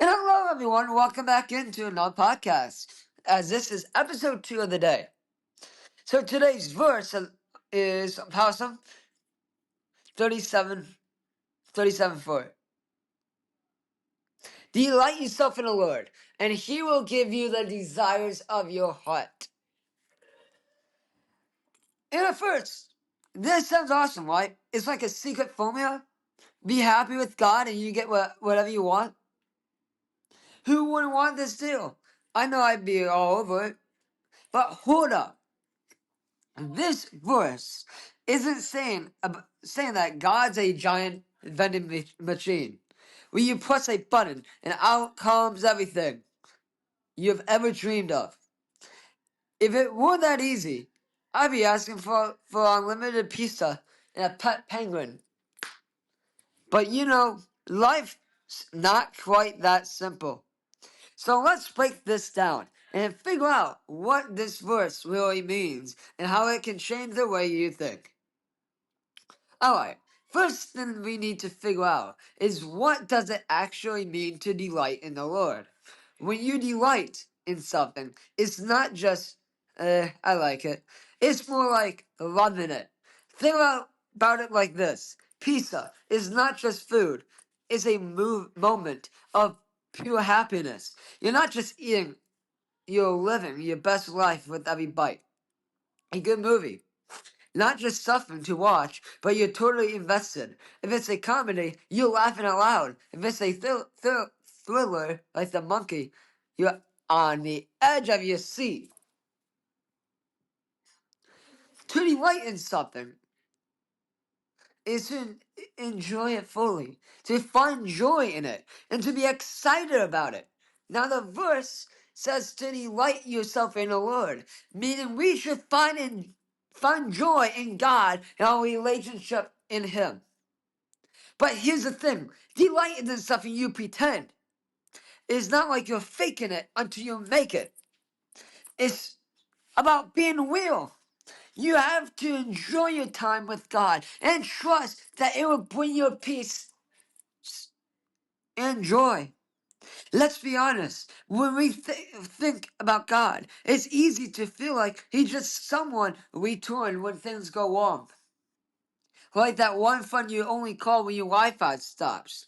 And hello, everyone. Welcome back into another podcast, as this is episode 2 of the day. So today's verse is Psalm 37, 4. Delight yourself in the Lord, and He will give you the desires of your heart. And at first, this sounds awesome, right? It's like a secret formula. Be happy with God, and you get whatever you want. Who wouldn't want this deal? I know I'd be all over it. But hold up. This verse isn't saying that God's a giant vending machine where you press a button and out comes everything you've ever dreamed of. If it were that easy, I'd be asking for unlimited pizza and a pet penguin. But life's not quite that simple. So let's break this down and figure out what this verse really means and how it can change the way you think. Alright, first thing we need to figure out is what does it actually mean to delight in the Lord? When you delight in something, it's not just, I like it. It's more like loving it. Think about it like this. Pizza is not just food. It's a moment of pure happiness. You're not just eating, you're living your best life with every bite. A good movie. Not just something to watch, but you're totally invested. If it's a comedy, you're laughing out loud. If it's a thriller, like The Monkey, you're on the edge of your seat. To delight in something is to enjoy it fully, to find joy in it, and to be excited about it. Now the verse says to delight yourself in the Lord, meaning we should find joy in God and our relationship in Him. But here's the thing, delight isn't something you pretend. It's not like you're faking it until you make it. It's about being real. You have to enjoy your time with God and trust that it will bring you peace and joy. Let's be honest. When we think about God, it's easy to feel like He's just someone we turn when things go wrong. Like that one friend you only call when your Wi-Fi stops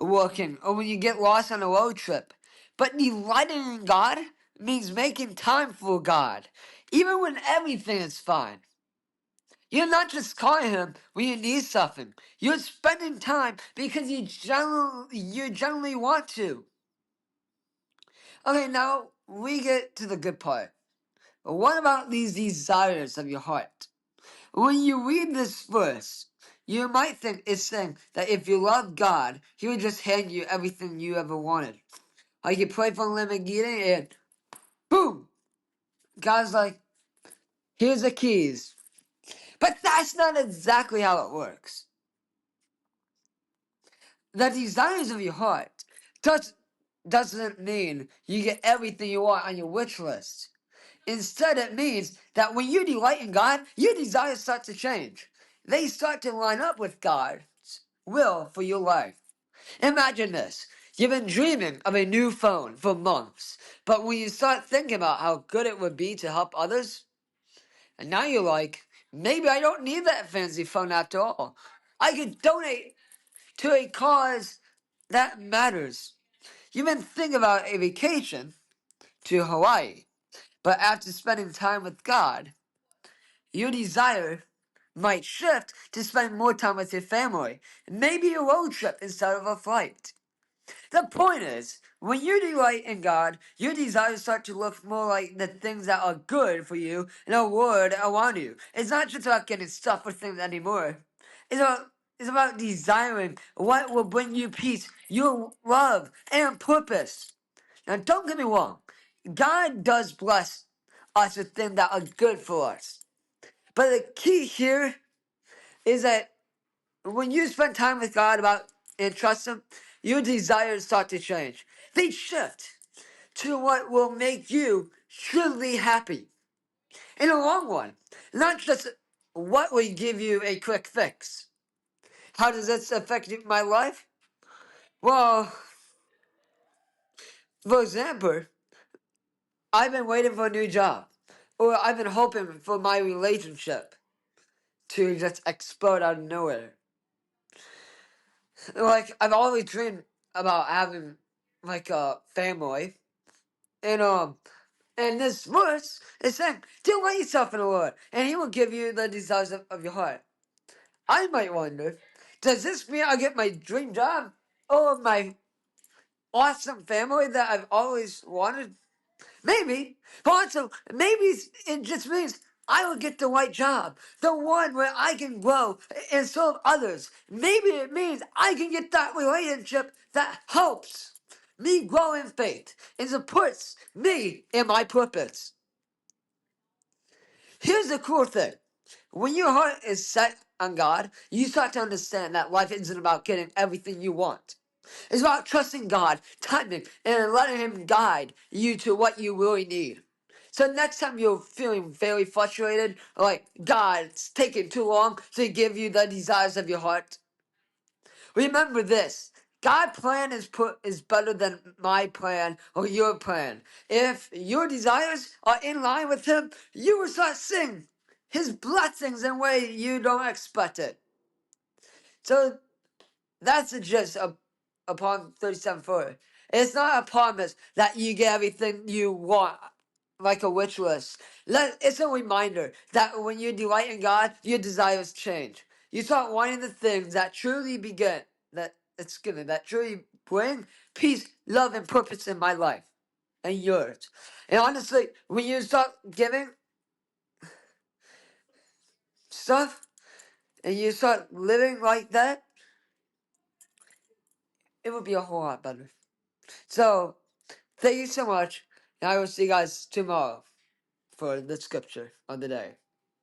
working or when you get lost on a road trip. But delighting in God means making time for God, even when everything is fine. You're not just calling Him when you need something. You're spending time because you generally want to. Okay, now we get to the good part. What about these desires of your heart? When you read this verse, you might think it's saying that if you love God, He would just hand you everything you ever wanted. Like you pray for Lamborghini and boom! God's like, here's the keys. But that's not exactly how it works. The desires of your heart doesn't mean you get everything you want on your wish list. Instead, it means that when you delight in God, your desires start to change. They start to line up with God's will for your life. Imagine this. You've been dreaming of a new phone for months, but when you start thinking about how good it would be to help others, and now you're like, maybe I don't need that fancy phone after all. I could donate to a cause that matters. You've been thinking about a vacation to Hawaii, but after spending time with God, your desire might shift to spend more time with your family, maybe a road trip instead of a flight. The point is, when you delight in God, your desires start to look more like the things that are good for you in a world around you. It's not just about getting stuff or things anymore. It's about desiring what will bring you peace, your love, and purpose. Now, don't get me wrong. God does bless us with things that are good for us. But the key here is that when you spend time with God and trust Him, your desires start to change. They shift to what will make you truly happy in the long run. Not just what will give you a quick fix. How does this affect my life? Well, For example, I've been waiting for a new job, or I've been hoping for my relationship to just explode out of nowhere. Like, I've always dreamed about having, like, a family. And this verse is saying, delight yourself in the Lord, and He will give you the desires of your heart. I might wonder, does this mean I get my dream job or my awesome family that I've always wanted? Maybe. But also, maybe it just means I will get the right job, the one where I can grow and serve others. Maybe it means I can get that relationship that helps me grow in faith and supports me in my purpose. Here's the cool thing. When your heart is set on God, you start to understand that life isn't about getting everything you want. It's about trusting God, timing, and letting Him guide you to what you really need. So next time you're feeling very frustrated, like God's taking too long to give you the desires of your heart, remember this. God's plan is better than my plan or your plan. If your desires are in line with Him, you will start seeing His blessings in a way you don't expect it. So that's the gist of upon 37:4. It's not a promise that you get everything you want like a wish list. It's a reminder that when you delight in God, your desires change. You start wanting the things that truly that truly bring peace, love, and purpose in my life and yours. And honestly, when you start giving stuff and you start living like that, it would be a whole lot better. So, thank you so much. And I will see you guys tomorrow for the scripture of the day.